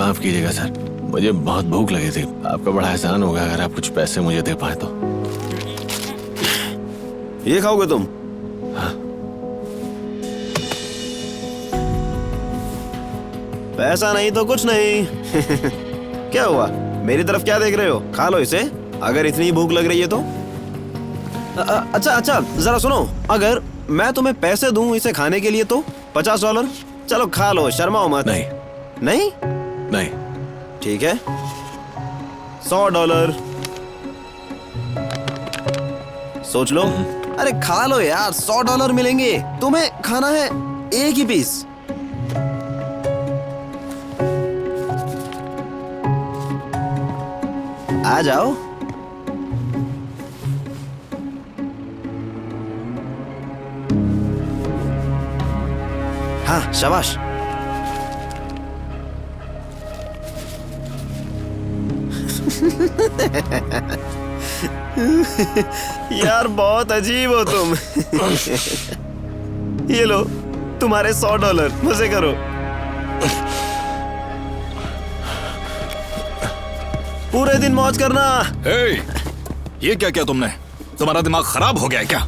माफ कीजिएगा सर, मुझे बहुत भूख लगी थी। आपका बड़ा एहसान होगा अगर आप कुछ पैसे मुझे दे पाए तो। ये खाओगे तुम? हाँ। पैसा नहीं तो कुछ नहीं। क्या हुआ, मेरी तरफ क्या देख रहे हो? खा लो इसे, अगर इतनी भूख लग रही है तो। अच्छा अच्छा, जरा सुनो, अगर मैं तुम्हें पैसे दूं इसे खाने के लिए तो $50। चलो खा लो, शर्माओ मत। नहीं नहीं नहीं। ठीक है, $100। सोच लो। अरे खा लो यार, $100 मिलेंगे। तुम्हें खाना है एक ही पीस। आ जाओ। हाँ शाबाश। यार बहुत अजीब हो तुम। ये लो तुम्हारे $100, मजे करो। पूरे दिन मौज करना। ये क्या किया तुमने? तुम्हारा दिमाग खराब हो गया है क्या?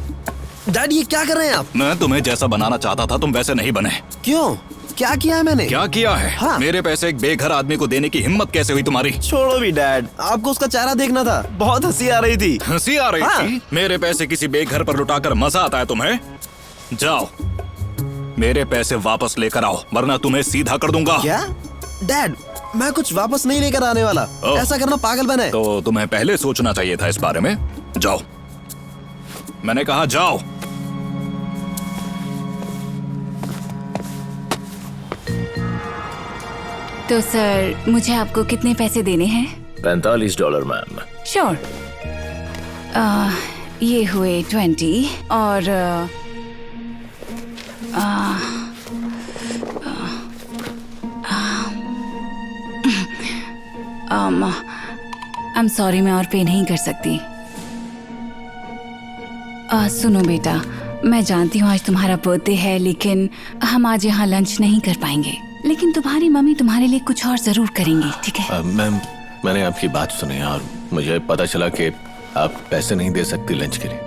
डैड ये क्या कर रहे हैं आप? मैं तुम्हें जैसा बनाना चाहता था तुम वैसे नहीं बने। क्यों, क्या किया है मैंने? क्या किया है? हाँ। मेरे पैसे एक बेघर आदमी को देने की हिम्मत कैसे हुई तुम्हारी? छोड़ो भी डैड, आपको उसका चेहरा देखना था। बहुत हंसी आ रही थी। हंसी आ रही हाँ। थी? मेरे पैसे किसी बेघर पर लुटाकर मजा आता है तुम्हें? जाओ मेरे पैसे वापस लेकर आओ वरना तुम्हें सीधा कर दूंगा। क्या डैड, मैं कुछ वापस नहीं लेकर आने वाला। ऐसा करना पागलपन है। तो तुम्हें पहले सोचना चाहिए था इस बारे में। जाओ, मैंने कहा जाओ। तो सर मुझे आपको कितने पैसे देने हैं? $45 मैम। श्योर। ये हुए 20 और आई एम सॉरी, मैं और पे नहीं कर सकती। सुनो बेटा, मैं जानती हूँ आज तुम्हारा बर्थडे है लेकिन हम आज यहाँ लंच नहीं कर पाएंगे, लेकिन तुम्हारी मम्मी तुम्हारे लिए कुछ और जरूर करेंगी, ठीक है? मैम, मैंने आपकी बात सुनी और मुझे पता चला कि आप पैसे नहीं दे सकती लंच के लिए।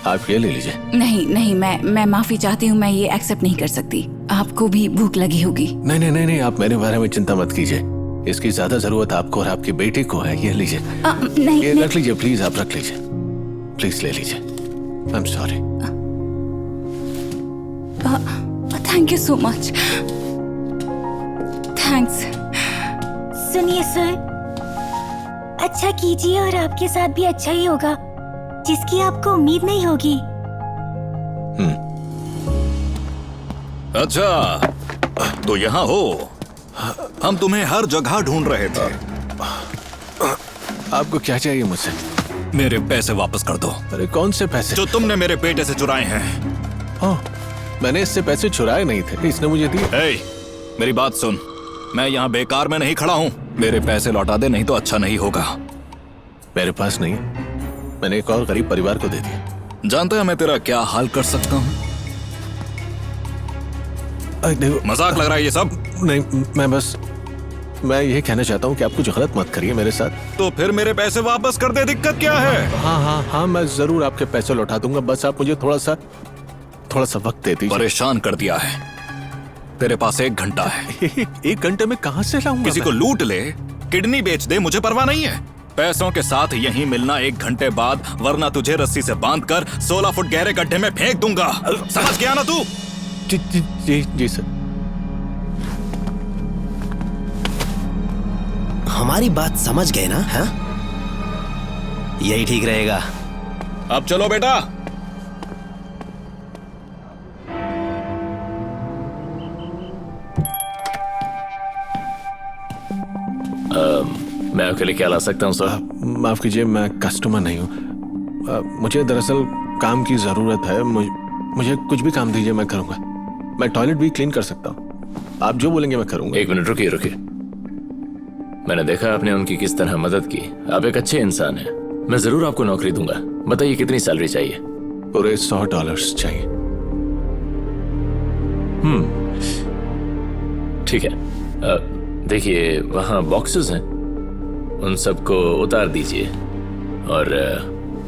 आप ये ले लीजिए। नहीं नहीं, मैं माफी चाहती हूँ, मैं ये एक्सेप्ट नहीं कर सकती। आपको भी भूख लगी होगी। नहीं नहीं नहीं नहीं, आप मेरे बारे में चिंता मत कीजिए। इसकी ज्यादा जरूरत आपको और आपकी बेटी को है। ये लीजिए। नहीं, ये नहीं। रख लीजिए प्लीज, आप रख लीजिए प्लीज, ले लीजिए। I am sorry. Thank you so much. Thanks. सुनिए सर, अच्छा कीजिए और आपके साथ भी अच्छा ही होगा, जिसकी आपको उम्मीद नहीं होगी। अच्छा तो यहाँ हो। हम तुम्हें हर जगह ढूंढ रहे थे। आपको क्या चाहिए मुझसे? मेरे पैसे वापस कर दो। अरे कौन से पैसे? जो तुमने मेरे बेटे से चुराए हैं। ओह, मैंने इससे पैसे चुराए नहीं थे, इसने मुझे दिए। मेरी बात सुन, मैं यहाँ बेकार में नहीं खड़ा हूँ। मेरे पैसे लौटा दे, नहीं तो अच्छा नहीं होगा। मेरे पास नहीं, मैंने एक और गरीब परिवार को दे दिया। जानता है मैं तेरा क्या हाल कर सकता हूँ? मजाक लग रहा है ये सब? नहीं, मैं ये कहना चाहता हूँ कि आप कुछ गलत मत करिए मेरे साथ। तो फिर मेरे पैसे वापस कर दे, दिक्कत क्या है? हाँ हाँ हाँ, मैं जरूर आपके पैसे लौटा दूंगा, बस आप मुझे थोड़ा सा वक्त दे दीजिए। परेशान कर दिया है। तेरे पास 1 घंटा है। 1 घंटे में कहाँ से लाऊंगा? किसी को लूट ले, किडनी बेच दे, मुझे परवाह नहीं है। पैसों के साथ यहीं मिलना 1 घंटे बाद, वरना तुझे रस्सी से बांधकर 16 फुट गहरे गड्ढे में फेंक दूंगा। समझ गया ना तू? जी जी जी जी सर। हमारी बात समझ गए ना? हाँ, यही ठीक रहेगा। अब चलो बेटा। मैं आपके लिए क्या ला सकता हूँ सर? माफ कीजिए, मैं कस्टमर नहीं हूँ। मुझे दरअसल काम की जरूरत है। मुझे कुछ भी काम दीजिए, मैं करूँगा। मैं टॉयलेट भी क्लीन कर सकता हूँ। आप जो बोलेंगे मैं करूँगा। 1 मिनट रुकिए। मैंने देखा आपने उनकी किस तरह मदद की। आप एक अच्छे इंसान हैं। मैं जरूर आपको नौकरी दूंगा। बताइए कितनी सैलरी चाहिए? पूरे $100 चाहिए। ठीक है। देखिए वहाँ बॉक्सेस हैं, उन सबको उतार दीजिए और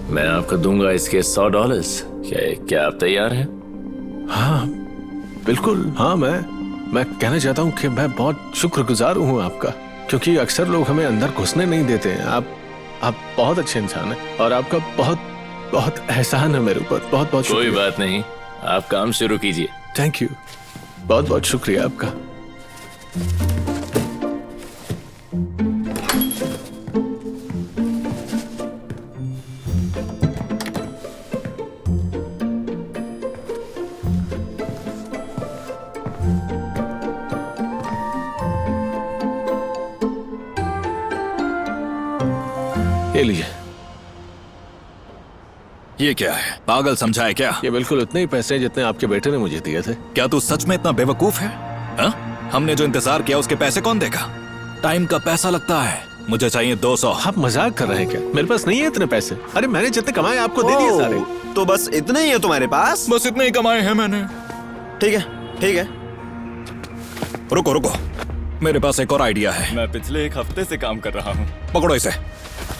मैं आपको दूंगा इसके $100। क्या आप तैयार हैं? हाँ बिल्कुल, हाँ मैं कहना चाहता हूँ कि मैं बहुत शुक्रगुजार हूँ आपका, क्योंकि अक्सर लोग हमें अंदर घुसने नहीं देते हैं। आप बहुत अच्छे इंसान हैं और आपका बहुत बहुत एहसान है मेरे ऊपर। बहुत बहुत कोई शुक्रिया। बात नहीं, आप काम शुरू कीजिए। थैंक यू, बहुत बहुत शुक्रिया आपका। ये लीजिए। ये क्या है, पागल समझा है क्या? ये बिल्कुल उतने ही पैसे हैं जितने आपके बेटे ने मुझे दिए थे। क्या तू सच में इतना बेवकूफ है? हाँ? हमने जो इंतजार किया उसके पैसे कौन देगा? टाइम का पैसा लगता है, मुझे चाहिए 200। आप मजाक कर रहे हैं क्या? मेरे पास नहीं है इतने पैसे। अरे मैंने जितने कमाए आपको दे दिए सारे। तो बस इतने ही है तुम्हारे पास? बस इतने ही कमाए हैं मैंने। ठीक है, ठीक है। रुको रुको, मेरे पास एक और आइडिया है। मैं पिछले एक हफ्ते से काम कर रहा हूँ। पकड़ो इसे।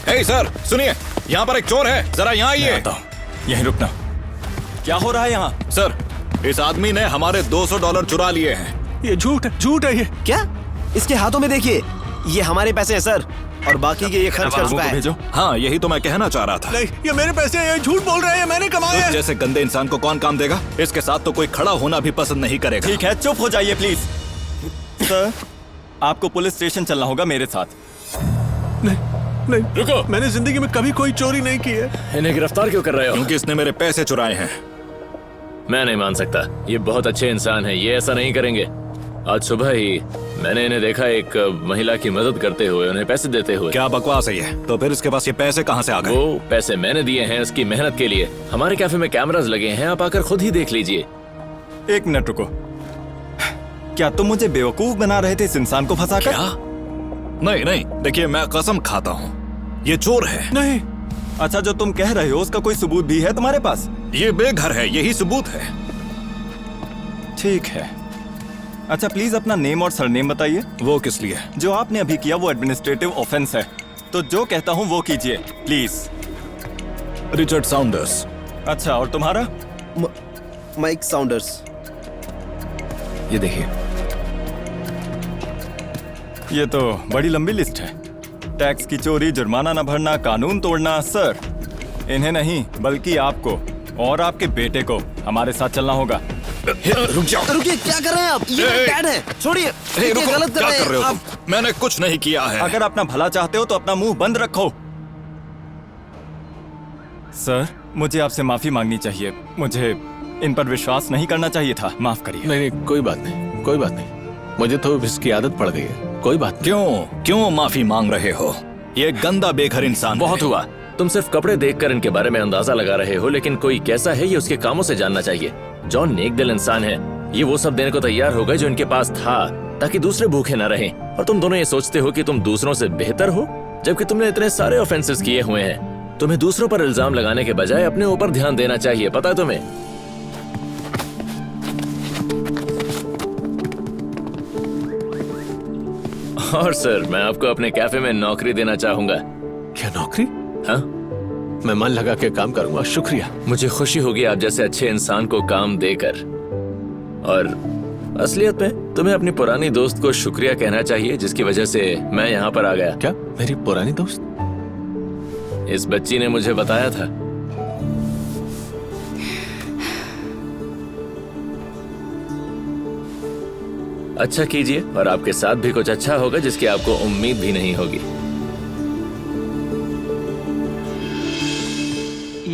हे सर सुनिए, यहाँ पर एक चोर है, जरा यहाँ आइए। यहीं रुकना। क्या हो रहा है यहाँ? सर, इस आदमी ने हमारे $200 चुरा लिए हैं। ये झूठ है ये। क्या? इसके हाथों में देखिए, ये हमारे पैसे हैं सर, और बाकी के ये खर्च कर चुका है। भेजो। हाँ यही तो मैं कहना चाह रहा था। नहीं, ये मेरे पैसे हैं, ये झूठ बोल रहे हैं, मैंने कमाए हैं। जैसे गंदे इंसान को कौन काम देगा? इसके साथ तो कोई खड़ा होना भी पसंद नहीं करेगा। ठीक है, चुप हो जाइए प्लीज। सर, आपको पुलिस स्टेशन चलना होगा मेरे साथ। नहीं, रुको। मैंने जिंदगी में कभी कोई चोरी नहीं की है। इन्हें गिरफ्तार क्यों कर रहे हो? क्योंकि इसने मेरे पैसे चुराए हैं। मैं नहीं मान सकता, ये बहुत अच्छे इंसान है, ये ऐसा नहीं करेंगे। आज सुबह ही मैंने इन्हें देखा एक महिला की मदद करते हुए, उन्हें पैसे देते हुए। क्या बकवास है ये? तो फिर इसके पास ये पैसे कहाँ से आ गए? वो पैसे मैंने दिए हैं उसकी मेहनत के लिए। हमारे कैफे में कैमरास लगे हैं, आप आकर खुद ही देख लीजिए। एक मिनट रुको, क्या तुम मुझे बेवकूफ बना रहे थे इस इंसान को फंसाकर? क्या? नहीं नहीं, देखिए मैं कसम खाता हूँ, ये चोर है। नहीं। अच्छा, जो तुम कह रहे हो उसका कोई सबूत भी है तुम्हारे पास? ये बेघर है, यही सबूत है। ठीक है। अच्छा प्लीज अपना नेम और सरनेम बताइए। वो किस लिए? जो आपने अभी किया वो एडमिनिस्ट्रेटिव ऑफेंस है, तो जो कहता हूँ वो कीजिए प्लीज। Richard sounders. अच्छा, और तुम्हारा? Mike Saunders. ये देखिए। ये तो बड़ी लंबी लिस्ट है। टैक्स की चोरी, जुर्माना न भरना, कानून तोड़ना। सर, इन्हें नहीं बल्कि आपको और आपके बेटे को हमारे साथ चलना होगा। रुक जाओ। रुकिए, क्या कर रहे हैं आप? ये ए, डैड है, छोड़िए। ये रुको, गलत कर क्या रहे कर रहे हैं हो आप। तुम? मैंने कुछ नहीं किया है। अगर अपना भला चाहते हो तो अपना मुंह बंद रखो। सर, मुझे आपसे माफी मांगनी चाहिए। मुझे इन पर विश्वास नहीं करना चाहिए था, माफ करिए। नहीं, कोई बात नहीं, कोई बात नहीं। मुझे तो इसकी आदत पड़ गई है, कोई बात नहीं। क्यों माफी मांग रहे हो? ये गंदा बेघर इंसान बहुत हुआ, तुम सिर्फ कपड़े देखकर इनके बारे में अंदाजा लगा रहे हो, लेकिन कोई कैसा है ये उसके कामों से जानना चाहिए। जॉन नेक दिल इंसान है, ये वो सब देने को तैयार हो गए जो इनके पास था, ताकि दूसरे भूखे न रहें। और तुम दोनों ये सोचते हो कि तुम दूसरों से बेहतर हो, जबकि तुमने इतने सारे ऑफेंसेस किए हुए हैं। तुम्हें दूसरों पर इल्जाम लगाने के बजाय अपने ऊपर ध्यान देना चाहिए, पता है तुम्हें? और सर, मैं आपको अपने कैफे में नौकरी देना चाहूंगा। क्या नौकरी? हाँ, मैं मन लगा के काम करूंगा, शुक्रिया। मुझे खुशी होगी आप जैसे अच्छे इंसान को काम देकर। और असलियत में तुम्हें अपनी पुरानी दोस्त को शुक्रिया कहना चाहिए, जिसकी वजह से मैं यहाँ पर आ गया। क्या मेरी पुरानी दोस्त? इस बच्ची ने मुझे बताया था। अच्छा कीजिए और आपके साथ भी कुछ अच्छा होगा जिसकी आपको उम्मीद भी नहीं होगी।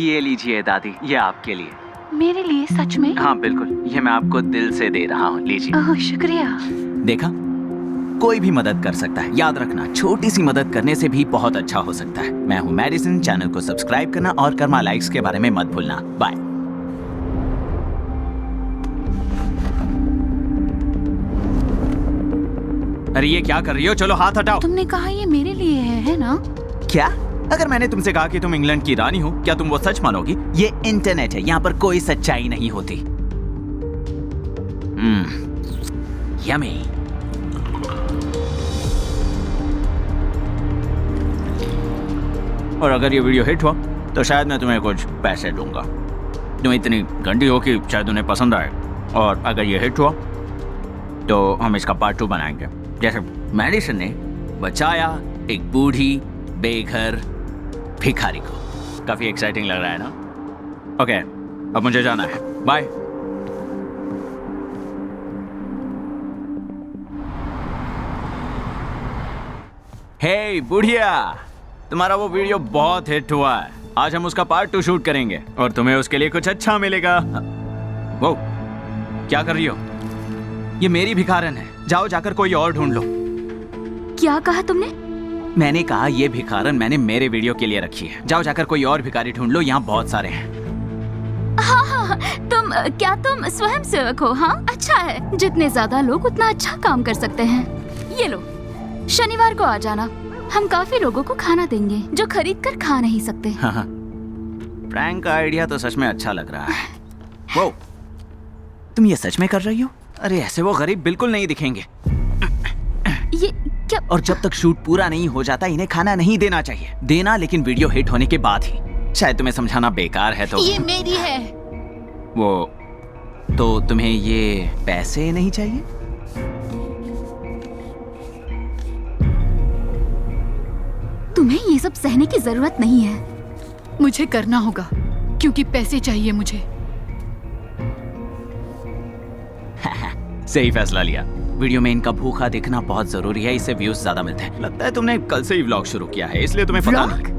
ये लीजिए दादी, ये आपके लिए। मेरे लिए सच में? हाँ बिल्कुल, ये मैं आपको दिल से दे रहा हूँ, लीजिए। ओह शुक्रिया। देखा, कोई भी मदद कर सकता है। याद रखना, छोटी सी मदद करने से भी बहुत अच्छा हो सकता है। मैं हूँ मैडिसन, चैनल को सब्सक्राइब करना और कर्मा लाइक्स के बारे में मत भूलना। बाय। अरे ये क्या कर रही हो? चलो हाथ हटाओ। तुमने कहा ये मेरे लिए है ना? क्या? अगर मैंने तुमसे कहा कि तुम इंग्लैंड की रानी हो, क्या तुम वो सच मानोगी? ये इंटरनेट है, यहाँ पर कोई सच्चाई नहीं होती। यमी। और अगर ये वीडियो हिट हुआ तो शायद मैं तुम्हें कुछ पैसे दूंगा। तुम इतनी गंदी हो कि शायद उन्हें पसंद आए। और अगर ये हिट हुआ तो हम इसका पार्ट 2 बनाएंगे, जैसे मेडिसन ने बचाया एक बूढ़ी बेघर भिखारी को। काफी एक्साइटिंग लग रहा है ना? ओके, अब मुझे जाना है। बाय। हे बुढ़िया, तुम्हारा वो वीडियो बहुत हिट हुआ है। आज हम उसका पार्ट 2 शूट करेंगे और तुम्हें उसके लिए कुछ अच्छा मिलेगा। वो क्या कर रही हो? ये मेरी भिखारन है, जाओ जाकर कोई और ढूंढ लो। क्या कहा तुमने? मैंने कहा ये भिखारन मैंने मेरे वीडियो के लिए रखी है, जाओ जाकर कोई और भिखारी ढूंढ लो, यहाँ बहुत सारे हैं। हाँ, तुम स्वयं सेवक हो? हाँ, अच्छा है। जितने ज्यादा लोग उतना अच्छा काम कर सकते हैं। ये लो, शनिवार को आ जाना, हम काफी लोगों को खाना देंगे जो खरीद कर खा नहीं सकते। हाँ, प्रैंक का आइडिया तो सच में अच्छा लग रहा है। वो तुम ये सच में कर रही हो? अरे ऐसे वो गरीब बिल्कुल नहीं दिखेंगे। ये क्या? और जब तक शूट पूरा नहीं हो जाता इन्हें खाना नहीं देना चाहिए। देना लेकिन वीडियो हिट होने के बाद ही। शायद तुम्हें समझाना बेकार है तो ये मेरी है। वो तो तुम्हें ये पैसे नहीं चाहिए? तुम्हें ये सब सहने की जरूरत नहीं है। मुझे करना होगा क्योंकि पैसे चाहिए मुझे। सही फैसला लिया। वीडियो में इनका भूखा दिखना बहुत जरूरी है, इससे व्यूज ज्यादा मिलते हैं। लगता है तुमने कल से ही व्लॉग शुरू किया है, इसलिए तुम्हें पता नहीं।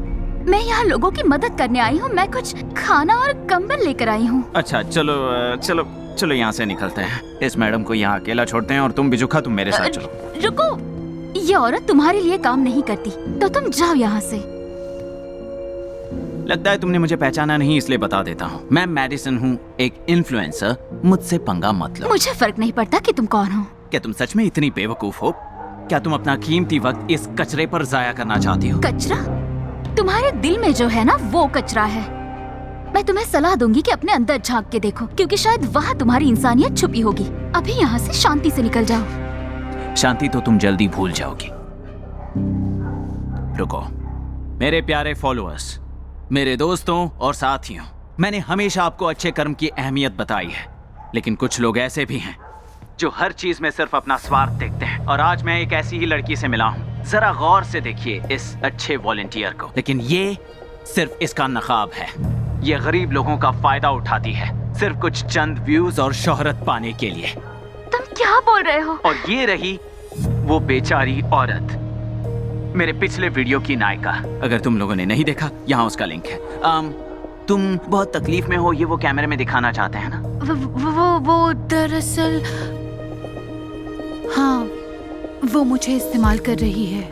मैं यहाँ लोगों की मदद करने आई हूँ। मैं कुछ खाना और कंबल लेकर आई हूँ। अच्छा चलो चलो चलो यहाँ से निकलते हैं। इस मैडम को यहाँ अकेला छोड़ते हैं और तुम बिजुखा तुम मेरे साथ चलो। रुको, ये औरत तुम्हारे लिए काम नहीं करती, तो तुम जाओ यहाँ से। लगता है तुमने मुझे पहचाना नहीं, इसलिए बता देता हूँ। मैं मेडिसन हूँ, एक इन्फ्लुएंसर। मुझसे पंगा मत लो। मुझे फर्क नहीं पड़ता कि तुम कौन हो। क्या तुम सच में इतनी बेवकूफ हो? क्या तुम अपना कीमती वक्त इस कचरे पर जाया करना चाहती हो? कचरा? तुम्हारे दिल में जो है ना वो कचरा है। मैं तुम्हें सलाह दूंगी कि अपने अंदर झांक के देखो, क्योंकि शायद वहाँ तुम्हारी इंसानियत छुपी होगी। अभी यहाँ से शांति से निकल जाओ। शांति तो तुम जल्दी भूल जाओगी। रुको मेरे प्यारे फॉलोअर्स, मेरे दोस्तों और साथियों, मैंने हमेशा आपको अच्छे कर्म की अहमियत बताई है, लेकिन कुछ लोग ऐसे भी हैं जो हर चीज में सिर्फ अपना स्वार्थ देखते हैं। और आज मैं एक ऐसी ही लड़की से मिला हूँ। जरा गौर से देखिए इस अच्छे वॉलंटियर को। लेकिन ये सिर्फ इसका नकाब है। ये गरीब लोगों का फायदा उठाती है, सिर्फ कुछ चंद व्यूज और शोहरत पाने के लिए। तुम क्या बोल रहे हो? और ये रही वो बेचारी औरत, मेरे पिछले वीडियो की नायिका। अगर तुम लोगों ने नहीं देखा, यहाँ उसका लिंक है। तुम बहुत तकलीफ में हो, ये वो कैमरे में दिखाना चाहते हैं ना? वो दरअसल हाँ, वो मुझे इस्तेमाल कर रही है।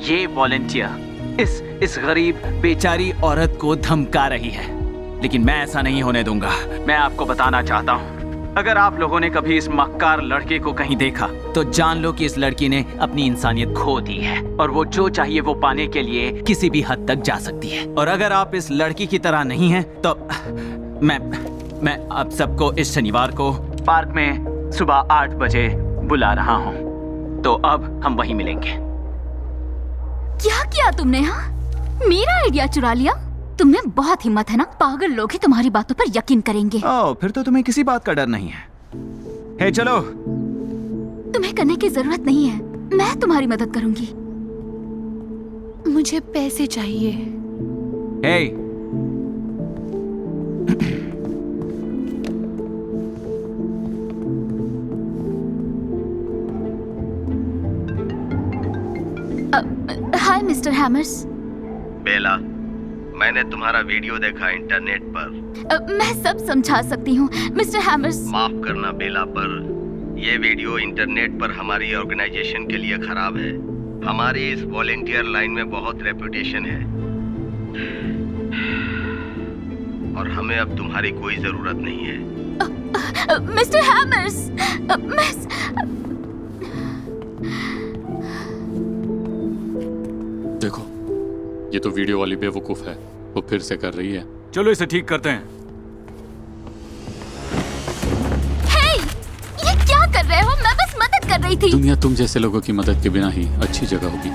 ये वॉलंटियर इस गरीब बेचारी औरत को धमका रही है, लेकिन मैं ऐसा नहीं होने दूंगा। मैं आपको बताना चाहता हूँ, अगर आप लोगों ने कभी इस मक्कार लड़के को कहीं देखा तो जान लो कि इस लड़की ने अपनी इंसानियत खो दी है, और वो जो चाहिए वो पाने के लिए किसी भी हद तक जा सकती है। और अगर आप इस लड़की की तरह नहीं हैं तो मैं आप सबको इस शनिवार को पार्क में सुबह 8 बजे बुला रहा हूँ। तो अब हम वहीं मिलेंगे। क्या किया तुमने? हाँ, मेरा आइडिया चुरा लिया। तुम्हें बहुत हिम्मत है ना? पागल लोग ही तुम्हारी बातों पर यकीन करेंगे। ओह, फिर तो तुम्हें किसी बात का डर नहीं है। हे चलो। तुम्हें करने की जरूरत नहीं है, मैं तुम्हारी मदद करूंगी। मुझे पैसे चाहिए। हे हाय मिस्टर हैमर्स। बेला, मैंने तुम्हारा वीडियो देखा इंटरनेट पर। मैं सब समझा सकती हूँ मिस्टर हैमर्स। माफ करना बेला, पर यह वीडियो इंटरनेट पर हमारी ऑर्गेनाइजेशन के लिए खराब है। हमारी इस वॉलेंटियर लाइन में बहुत रेपुटेशन है और हमें अब तुम्हारी कोई जरूरत नहीं है। मिस्टर हैमर्स, देखो, ये तो वीडियो वाली बेवकूफ है, वो फिर से कर रही है। चलो इसे ठीक करते हैं। हे, ये क्या कर रहे हो? मैं बस मदद कर रही थी। दुनिया तुम जैसे लोगों की मदद के बिना ही अच्छी जगह होगी।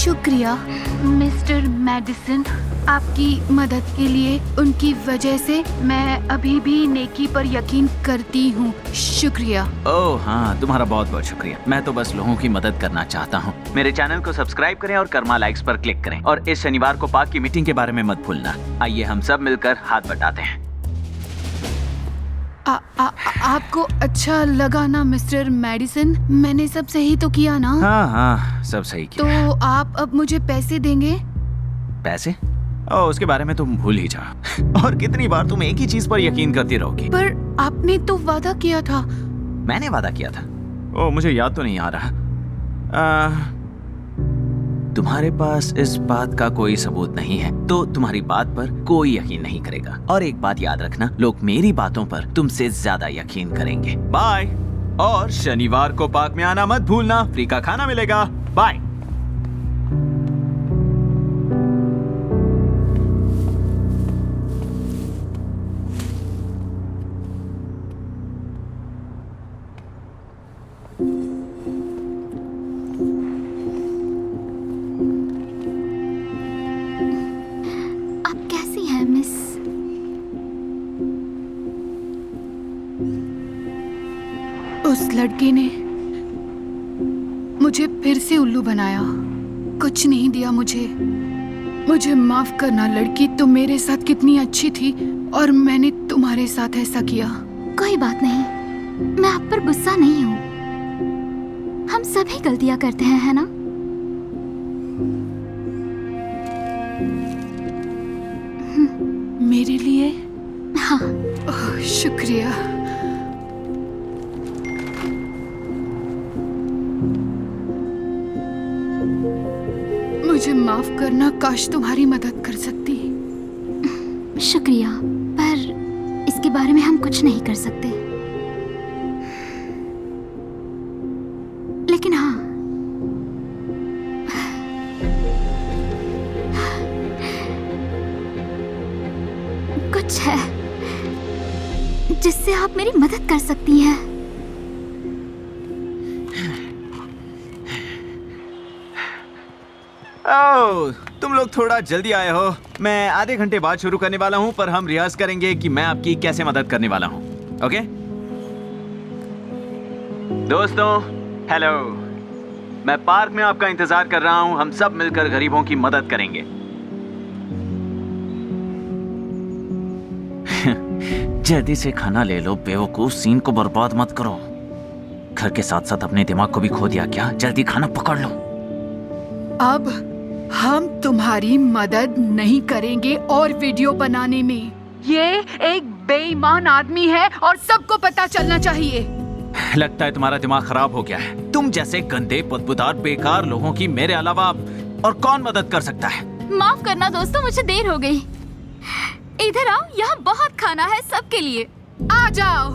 शुक्रिया मिस्टर मेडिसन, आपकी मदद के लिए। उनकी वजह से मैं अभी भी नेकी पर यकीन करती हूँ। शुक्रिया। ओह हाँ, तुम्हारा बहुत बहुत शुक्रिया। मैं तो बस लोगों की मदद करना चाहता हूँ। मेरे चैनल को सब्सक्राइब करें और कर्मा लाइक्स पर क्लिक करें। और इस शनिवार को पाक की मीटिंग के बारे में मत भूलना। आइए हम सब मिलकर हाथ बटाते हैं। आपको अच्छा लगा ना मिस्टर मेडिसन? मैंने सब सही तो किया ना? हाँ हाँ, सब सही किया। तो आप अब मुझे पैसे देंगे? पैसे? ओह, उसके बारे में तुम भूल ही जाओ। और कितनी बार तुम एक ही चीज पर यकीन करती रहोगी? पर आपने तो वादा किया था। मैंने वादा किया था? ओह, मुझे याद तो नहीं आ रहा। तुम्हारे पास इस बात का कोई सबूत नहीं है तो तुम्हारी बात पर कोई यकीन नहीं करेगा। और एक बात याद रखना, लोग मेरी बातों पर तुमसे ज्यादा यकीन करेंगे। बाय। और शनिवार को पार्क में आना मत भूलना, फ्री का खाना मिलेगा। बाय। उस लड़के ने मुझे फिर से उल्लू बनाया, कुछ नहीं दिया मुझे माफ करना लड़की, तुम मेरे साथ कितनी अच्छी थी और मैंने तुम्हारे साथ ऐसा किया। कोई बात नहीं, मैं आप पर गुस्सा नहीं हूँ। हम सभी गलतियाँ करते हैं, है ना? मेरे लिए? हाँ। ओह, शुक्रिया। मुझे माफ करना, काश तुम्हारी मदद कर सकती। शुक्रिया, पर इसके बारे में हम कुछ नहीं कर सकते। लेकिन हाँ, कुछ है जिससे आप मेरी मदद कर सकती हैं। ओह, तुम लोग थोड़ा जल्दी आए हो। मैं आधे घंटे बाद शुरू करने वाला हूँ, पर हम रियाज करेंगे कि मैं आपकी कैसे मदद करने वाला हूँ। ओके दोस्तों, हेलो। मैं पार्क में आपका इंतजार कर रहा हूँ। हम सब मिलकर गरीबों की मदद करेंगे। जल्दी से खाना ले लो बेवकूफ, सीन को बर्बाद मत करो। घर के साथ साथ अपने दिमाग को भी खो दिया क्या? जल्दी खाना पकड़ लो। अब हम तुम्हारी मदद नहीं करेंगे और वीडियो बनाने में। ये एक बेईमान आदमी है और सबको पता चलना चाहिए। लगता है तुम्हारा दिमाग खराब हो गया है। तुम जैसे गंदे, बदबूदार, बेकार लोगों की मेरे अलावा और कौन मदद कर सकता है? माफ करना दोस्तों, मुझे देर हो गई। इधर आओ, यहाँ बहुत खाना है सबके लिए। आ जाओ।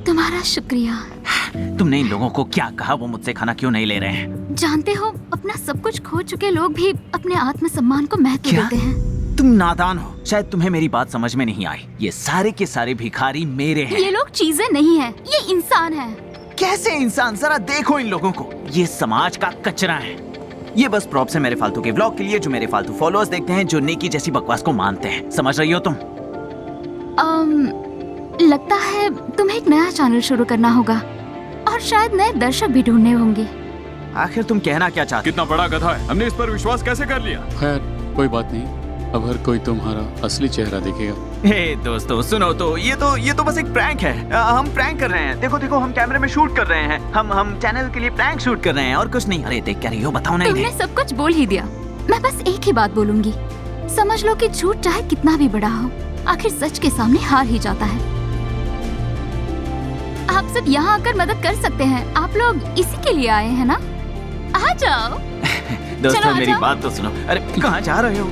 तुम्हारा शुक्रिया। तुमने इन लोगों को क्या कहा? वो मुझसे खाना क्यों नहीं ले रहे हैं? जानते हो, अपना सब कुछ खो चुके लोग भी अपने आत्मसम्मान को महत्व देते हैं। तुम नादान हो, शायद तुम्हें मेरी बात समझ में नहीं आई। ये सारे के सारे भिखारी मेरे हैं। ये लोग चीजें नहीं है, ये इंसान है। कैसे इंसान? जरा देखो इन लोगों को। ये समाज का कचरा है। ये बस प्रॉप्स है मेरे फालतू के व्लॉग के लिए, जो मेरे फालतू फॉलोअर्स देखते हैं, जो नेकी जैसी बकवास को मानते हैं। समझ रही हो तुम? लगता है तुम्हें एक नया चैनल शुरू करना होगा और शायद नए दर्शक भी ढूंढने होंगे। आखिर तुम कहना क्या चाहते? कितना बड़ा गधा है, हमने इस पर विश्वास कैसे कर लिया? खैर कोई बात नहीं, अब हर कोई तुम्हारा असली चेहरा देखेगा। हे दोस्तों सुनो तो, ये तो बस एक प्रैंक है। हम प्रैंक कर रहे हैं। देखो देखो, हम कैमरे में शूट कर रहे हैं। हम चैनल के लिए प्रैंक शूट कर रहे हैं और कुछ नहीं। अरे देख क्या रही हो? बताओ ना। तुमने सब कुछ बोल ही दिया। मैं बस एक ही बात बोलूंगी, समझ लो कि झूठ चाहे कितना भी बड़ा हो, आखिर सच के सामने हार ही जाता है। आप सब यहाँ आकर मदद कर सकते हैं। आप लोग इसी के लिए आए हैं ना? आ जाओ। दोस्तों मेरी बात तो सुनो। अरे कहाँ जा रहे हो?